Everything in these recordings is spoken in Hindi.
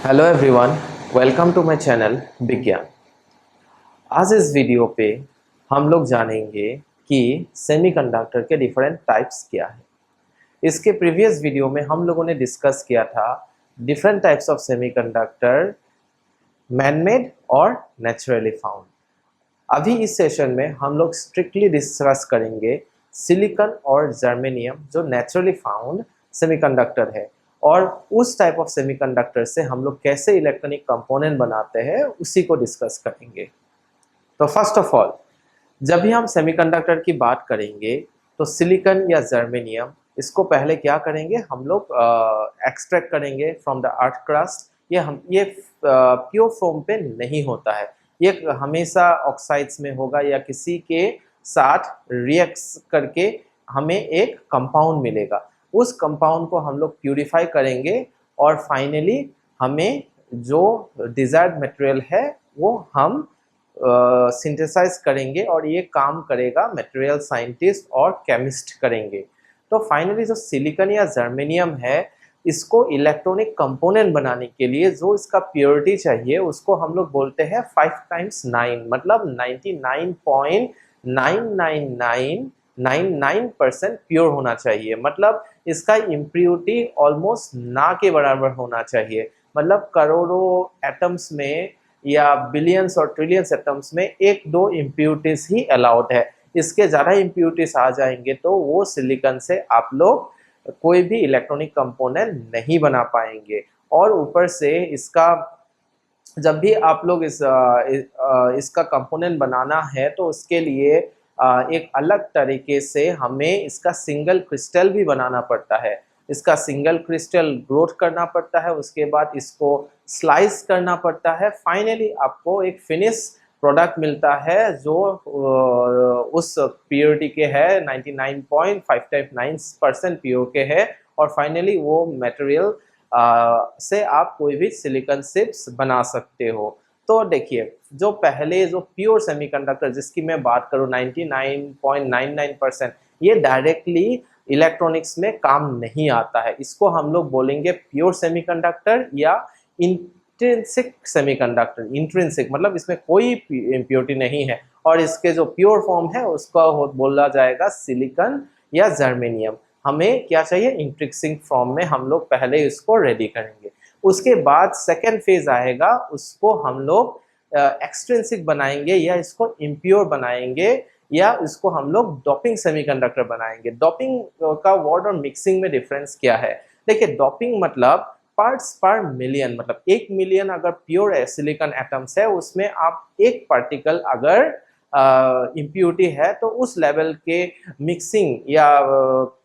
Hello everyone, welcome to my channel Vigyan. आज इस वीडियो पे हम लोग जानेंगे कि सेमीकंडक्टर के डिफरेंट टाइप्स क्या है। इसके प्रीवियस वीडियो में हम लोगों ने डिस्कस किया था different types of semiconductor, manmade और नेचुरली फाउंड। अभी इस सेशन में हम लोग स्ट्रिक्टली डिस्कस करेंगे सिलिकॉन और जर्मेनियम जो नेचुरली फाउंड सेमीकंडक्टर है, और उस टाइप ऑफ सेमीकंडक्टर से हम लोग कैसे इलेक्ट्रॉनिक कंपोनेंट बनाते हैं उसी को डिस्कस करेंगे। तो फर्स्ट ऑफ ऑल, जब भी हम सेमीकंडक्टर की बात करेंगे तो सिलिकॉन या जर्मेनियम, इसको पहले क्या करेंगे, हम लोग एक्सट्रैक्ट करेंगे फ्रॉम द अर्थ क्रस्ट। ये प्योर फॉर्म पे नहीं होता है, ये हमेशा ऑक्साइड्स में होगा या किसी के साथ रिएक्ट करके हमें एक कंपाउंड मिलेगा। उस कंपाउंड को हम लोग प्यूरिफाई करेंगे और फाइनली हमें जो डिजायर्ड मटेरियल है वो हम सिंथेसाइज करेंगे, और ये काम करेगा मटेरियल साइंटिस्ट और केमिस्ट करेंगे। तो फाइनली जो सिलिकॉन या जर्मेनियम है, इसको इलेक्ट्रॉनिक कंपोनेंट बनाने के लिए जो इसका प्योरिटी चाहिए उसको हम लोग बोलते हैं 5 × 9, मतलब 99.99999% प्योर होना चाहिए। मतलब इसका इम्प्योरिटी ऑलमोस्ट ना के बराबर होना चाहिए। मतलब करोड़ों एटम्स में या बिलियंस और ट्रिलियंस एटम्स में 1-2 इम्प्योरिटीज ही अलाउड है। इसके ज़्यादा इम्प्योरिटीज आ जाएंगे तो वो सिलिकॉन से आप लोग कोई भी इलेक्ट्रॉनिक कंपोनेंट नहीं बना पाएंगे। और ऊपर से इसका जब भी आप लोग इसका कंपोनेंट बनाना है तो उसके लिए एक अलग तरीके से हमें इसका सिंगल क्रिस्टल भी बनाना पड़ता है। इसका सिंगल क्रिस्टल ग्रोथ करना पड़ता है, उसके बाद इसको स्लाइस करना पड़ता है। फाइनली आपको एक फिनिश प्रोडक्ट मिलता है जो उस प्योरिटी के है 99.559% प्योर के है, और फाइनली वो मटेरियल से आप कोई भी सिलिकॉन चिप्स बना सकते हो। तो देखिए, जो पहले जो प्योर सेमीकंडक्टर जिसकी मैं बात करूँ 99.99%, ये डायरेक्टली इलेक्ट्रॉनिक्स में काम नहीं आता है। इसको हम लोग बोलेंगे प्योर सेमीकंडक्टर या इंट्रिंसिक सेमीकंडक्टर। इंट्रिंसिक मतलब इसमें कोई इम्प्योरिटी नहीं है, और इसके जो प्योर फॉर्म है उसको बोला जाएगा सिलिकॉन या जर्मेनियम। हमें क्या चाहिए, इंट्रिंसिक फॉर्म में हम लोग पहले इसको रेडी करेंगे। उसके बाद सेकेंड फेज आएगा, उसको हम लोग एक्सट्रिंसिक बनाएंगे या इसको इम्प्योर बनाएंगे, या इसको हम लोग डोपिंग सेमीकंडक्टर बनाएंगे। डोपिंग का वर्ड और मिक्सिंग में डिफरेंस क्या है? देखिए, डोपिंग मतलब पार्ट्स पर मिलियन, मतलब 1 मिलियन अगर प्योर सिलिकॉन एटम्स है उसमें आप एक पार्टिकल अगर इम्प्योरिटी है तो उस लेवल के मिक्सिंग या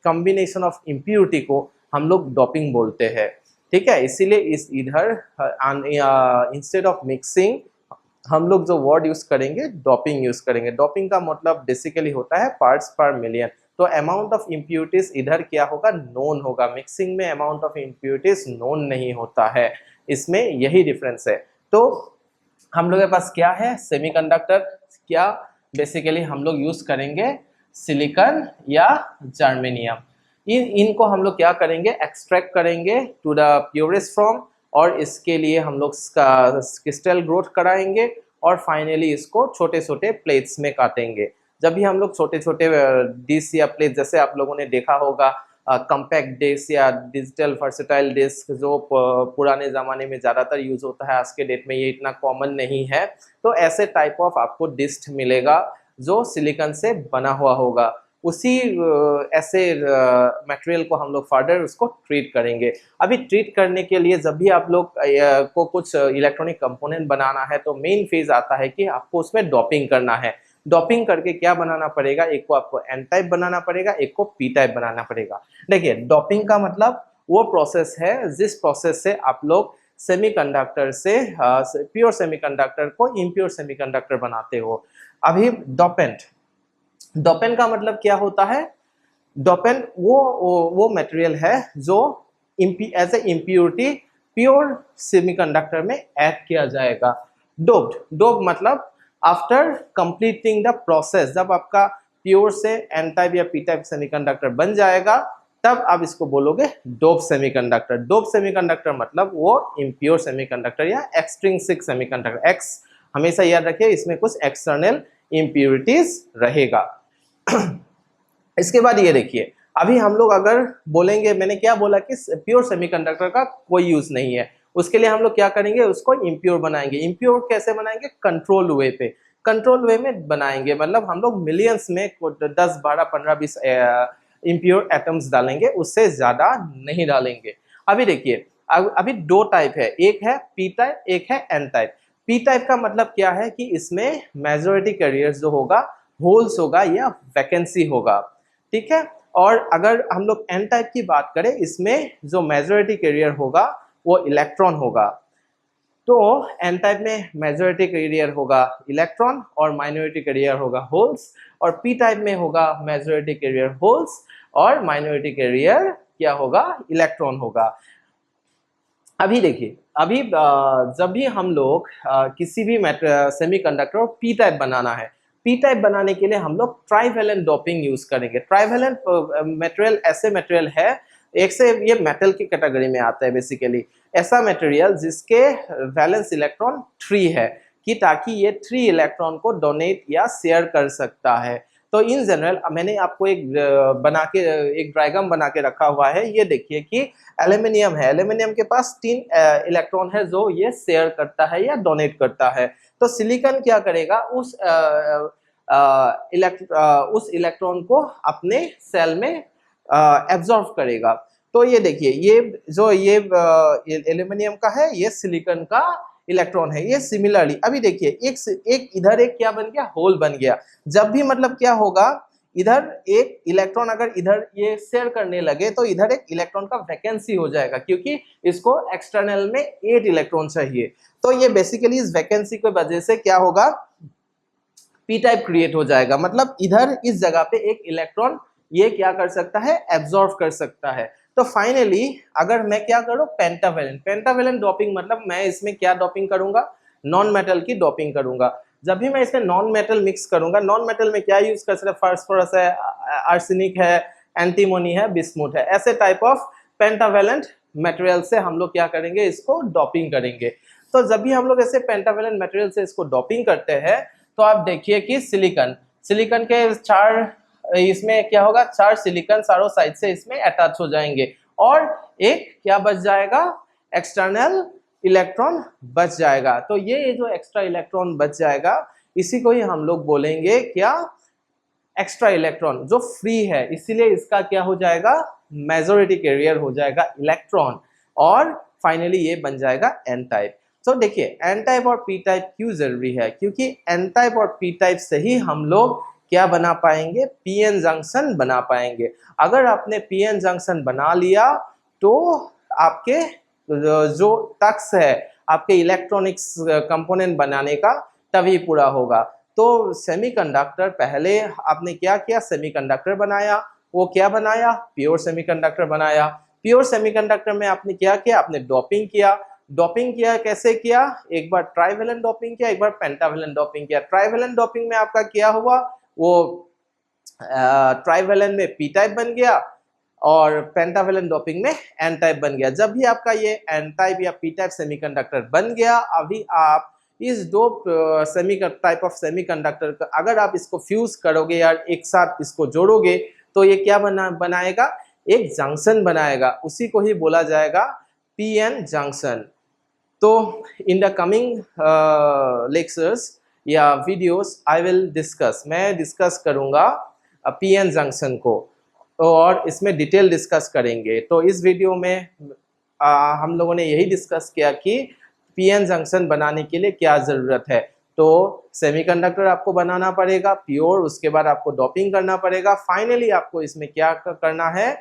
कॉम्बिनेशन ऑफ इम्प्योरिटी को हम लोग डोपिंग बोलते हैं। ठीक है, इसीलिए इस इधर इंस्टेड ऑफ मिक्सिंग हम लोग जो वर्ड यूज करेंगे डोपिंग यूज करेंगे। डोपिंग का मतलब बेसिकली होता है पार्ट्स पर मिलियन। तो अमाउंट ऑफ इम्प्योरिटीज इधर क्या होगा, नोन होगा। मिक्सिंग में अमाउंट ऑफ इम्प्योरिटीज नोन नहीं होता है, इसमें यही डिफरेंस है। तो हम लोग के पास क्या है, सेमीकंडक्टर, क्या बेसिकली हम लोग यूज करेंगे सिलिकॉन या जर्मेनियम। इनको हम लोग क्या करेंगे, एक्सट्रैक्ट करेंगे टू द प्योरेस्ट फॉर्म, और इसके लिए हम लोग क्रिस्टल ग्रोथ कराएंगे, और फाइनली इसको छोटे छोटे प्लेट्स में काटेंगे। जब भी हम लोग छोटे छोटे डिश या प्लेट, जैसे आप लोगों ने देखा होगा कम्पैक्ट डिस्क या डिजिटल वर्सेटाइल डिस्क जो पुराने ज़माने में ज़्यादातर यूज होता है, आज के डेट में ये इतना कॉमन नहीं है। तो ऐसे टाइप ऑफ आपको डिस्क मिलेगा जो सिलिकॉन से बना हुआ होगा। उसी ऐसे मटेरियल को हम लोग फर्दर उसको ट्रीट करेंगे। अभी ट्रीट करने के लिए जब भी आप लोग को कुछ इलेक्ट्रॉनिक कंपोनेंट बनाना है तो मेन फेज आता है कि आपको उसमें डोपिंग करना है। डोपिंग करके क्या बनाना पड़ेगा, एक को आपको एन टाइप बनाना पड़ेगा, एक को पी टाइप बनाना पड़ेगा। देखिए, डोपिंग का मतलब वो प्रोसेस है जिस प्रोसेस से आप लोग सेमीकंडक्टर से प्योर सेमीकंडक्टर को इम्प्योर सेमीकंडक्टर बनाते हो। अभी डोपेंट, डोपेंट का मतलब क्या होता है, डोपेंट वो मटेरियल है जो as a impurity pure semiconductor में ऐड किया जाएगा। डोप्ड, डोप मतलब आफ्टर कंप्लीटिंग द प्रोसेस, जब आपका प्योर से एन टाइप या पी टाइप सेमीकंडक्टर बन जाएगा तब आप इसको बोलोगे डोप सेमीकंडक्टर। डोप सेमीकंडक्टर मतलब वो इम्प्योर सेमीकंडक्टर या एक्सट्रिंसिक सेमीकंडक्टर। एक्स हमेशा याद रखिए, इसमें कुछ एक्सटर्नल इम्प्योरिटीज रहेगा। इसके बाद ये देखिए, अभी हम लोग अगर बोलेंगे, मैंने क्या बोला कि प्योर सेमीकंडक्टर का कोई यूज नहीं है, उसके लिए हम लोग क्या करेंगे, उसको इम्प्योर बनाएंगे। इम्प्योर कैसे बनाएंगे, कंट्रोल वे पे, कंट्रोल वे में बनाएंगे, मतलब हम लोग मिलियंस में 10 12 15 20 इम्प्योर एटम्स डालेंगे, उससे ज्यादा नहीं डालेंगे। अभी देखिए, अभी दो टाइप है, एक है पी टाइप, एक है एन टाइप। पी टाइप का मतलब क्या है कि इसमें मेजॉरिटी कैरियर्स जो होगा होल्स होगा या वैकेंसी होगा, ठीक है। और अगर हम लोग एन टाइप की बात करें, इसमें जो मेजॉरिटी कैरियर होगा वो इलेक्ट्रॉन होगा। तो एन टाइप में मेजॉरिटी कैरियर होगा इलेक्ट्रॉन और माइनॉरिटी कैरियर होगा होल्स, और पी टाइप में होगा मेजॉरिटी कैरियर होल्स और माइनॉरिटी कैरियर क्या होगा, इलेक्ट्रॉन होगा। अभी देखिए, अभी जब भी हम लोग किसी भी सेमीकंडक्टर पी टाइप बनाना है, पी टाइप बनाने के लिए हम लोग ट्राइवेलेंट डोपिंग यूज करेंगे। ट्राइवेलेंट मटेरियल ऐसे मटेरियल है, एक से ये मेटल की कैटेगरी में आता है बेसिकली, ऐसा मटेरियल जिसके वैलेंस इलेक्ट्रॉन 3 है, कि ताकि ये 3 इलेक्ट्रॉन को डोनेट या शेयर कर सकता है। तो इन जनरल मैंने आपको एक बना के एक डायग्राम बना के रखा हुआ है, ये देखिए कि एल्यूमिनियम है, एल्यूमिनियम के पास 3 इलेक्ट्रॉन है जो ये शेयर करता है या डोनेट करता है। तो सिलिकॉन क्या करेगा, उस इलेक्ट्रॉन को अपने सेल में एब्जॉर्ब करेगा। तो ये देखिए, ये जो ये एल्यूमिनियम का है, ये सिलिकॉन का इलेक्ट्रॉन है। ये सिमिलरली अभी देखिए, एक इधर एक क्या बन गया, होल बन गया। जब भी मतलब क्या होगा, इधर एक इलेक्ट्रॉन अगर इधर ये शेयर करने लगे तो इधर एक इलेक्ट्रॉन का वैकेंसी हो जाएगा, क्योंकि इसको एक्सटर्नल में 8 इलेक्ट्रॉन चाहिए। तो ये बेसिकली इस वैकेंसी की वजह से क्या होगा, पी टाइप क्रिएट हो जाएगा। मतलब इधर इस जगह पे एक इलेक्ट्रॉन ये क्या कर सकता है, एब्जॉर्ब कर सकता है। तो फाइनली अगर मैं क्या करूं, पेंटावेलेंट, पेंटावेलेंट डोपिंग मतलब मैं इसमें क्या डोपिंग करूंगा, नॉन मेटल की डोपिंग करूंगा। जब भी मैं इसमें नॉन मेटल मिक्स करूंगा, नॉन मेटल में क्या यूज कर सकते हैं, फास्फोरस है, आर्सेनिक है, एंटीमोनी है, बिस्मुथ है, ऐसे टाइप ऑफ पेंटावेलेंट मटेरियल से हम लोग क्या करेंगे, इसको डोपिंग करेंगे। तो जब भी हम लोग ऐसे पेंटावेलेंट मटेरियल से इसको डोपिंग करते हैं, तो आप देखिए कि सिलिकॉन, सिलिकॉन के 4 इसमें क्या होगा, 4 सिलिकॉन चारों साइड से इसमें अटैच हो जाएंगे, और एक क्या बच जाएगा, एक्सटर्नल इलेक्ट्रॉन बच जाएगा। तो ये जो एक्स्ट्रा इलेक्ट्रॉन बच जाएगा, इसी को ही हम लोग बोलेंगे क्या, एक्स्ट्रा इलेक्ट्रॉन जो फ्री है, इसीलिए इसका क्या हो जाएगा, मेजॉरिटी कैरियर हो जाएगा इलेक्ट्रॉन, और फाइनली ये बन जाएगा एन टाइप। तो देखिए, एन टाइप और पी टाइप क्यों जरूरी है, क्योंकि एन टाइप और पी टाइप से ही हम लोग क्या बना पाएंगे, पीएन जंक्शन बना पाएंगे। अगर आपने पीएन जंक्शन बना लिया तो आपके जो टास्क है आपके इलेक्ट्रॉनिक्स कंपोनेंट बनाने का तभी पूरा होगा। तो सेमीकंडक्टर, पहले आपने क्या किया, सेमीकंडक्टर बनाया, वो क्या बनाया, प्योर सेमीकंडक्टर बनाया। प्योर सेमीकंडक्टर में आपने क्या किया, आपने डोपिंग किया। डोपिंग किया कैसे किया, एक बार ट्राइवेलेंट डोपिंग किया, एक बार पेंटावेलेंट डोपिंग किया। ट्राइवेलेंट डोपिंग में आपका क्या हुआ, वो ट्राइवेलेंट में पी टाइप बन गया और पेंटावेलेंट डोपिंग में एन टाइप बन गया। जब भी आपका ये एन टाइप या पी टाइप सेमीकंडक्टर बन गया, अभी आप इस दो टाइप ऑफ सेमीकंडक्टर का अगर आप इसको फ्यूज करोगे या एक साथ इसको जोड़ोगे, तो ये क्या बनाएगा, एक जंक्शन बनाएगा, उसी को ही बोला जाएगा पीएन जंक्शन। तो इन द कमिंग लेक्चर्स या वीडियोस आई विल डिस्कस, मैं डिस्कस करूंगा पीएन जंक्शन को, और इसमें डिटेल डिस्कस करेंगे। तो इस वीडियो में हम लोगों ने यही डिस्कस किया कि पीएन जंक्शन बनाने के लिए क्या ज़रूरत है। तो सेमीकंडक्टर आपको बनाना पड़ेगा प्योर, उसके बाद आपको डोपिंग करना पड़ेगा, फाइनली आपको इसमें क्या करना है,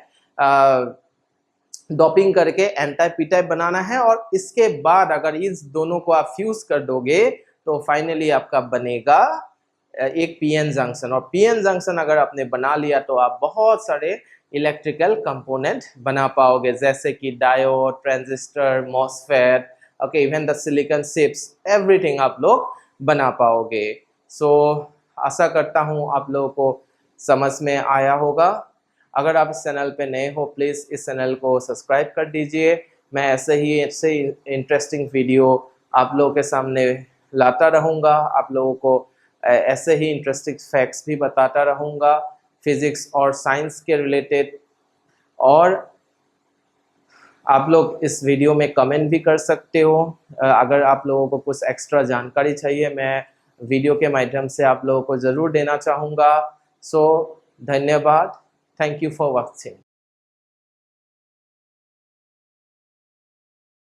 डोपिंग करके एन टाइप पी टाइप बनाना है, और इसके बाद अगर इस दोनों को आप फ्यूज कर दोगे तो फाइनली आपका बनेगा एक पीएन जंक्शन। और पीएन जंक्शन अगर आपने बना लिया तो आप बहुत सारे इलेक्ट्रिकल कंपोनेंट बना पाओगे, जैसे कि diode, transistor, MOSFET, okay, even the silicon chips, everything आप लोग बना पाओगे। सो आशा करता हूँ आप लोगों को समझ में आया होगा। अगर आप इस चैनल पे नए हो प्लीज़ इस चैनल को सब्सक्राइब कर दीजिए। मैं ऐसे इंटरेस्टिंग वीडियो आप लोगों के सामने लाता रहूँगा, आप लोगों को ऐसे ही इंटरेस्टिंग फैक्ट्स भी बताता रहूँगा फिज़िक्स और साइंस के रिलेटेड। और आप लोग इस वीडियो में कमेंट भी कर सकते हो। अगर आप लोगों को कुछ एक्स्ट्रा जानकारी चाहिए मैं वीडियो के माध्यम से आप लोगों को ज़रूर देना चाहूँगा। सो धन्यवाद। Thank you for watching.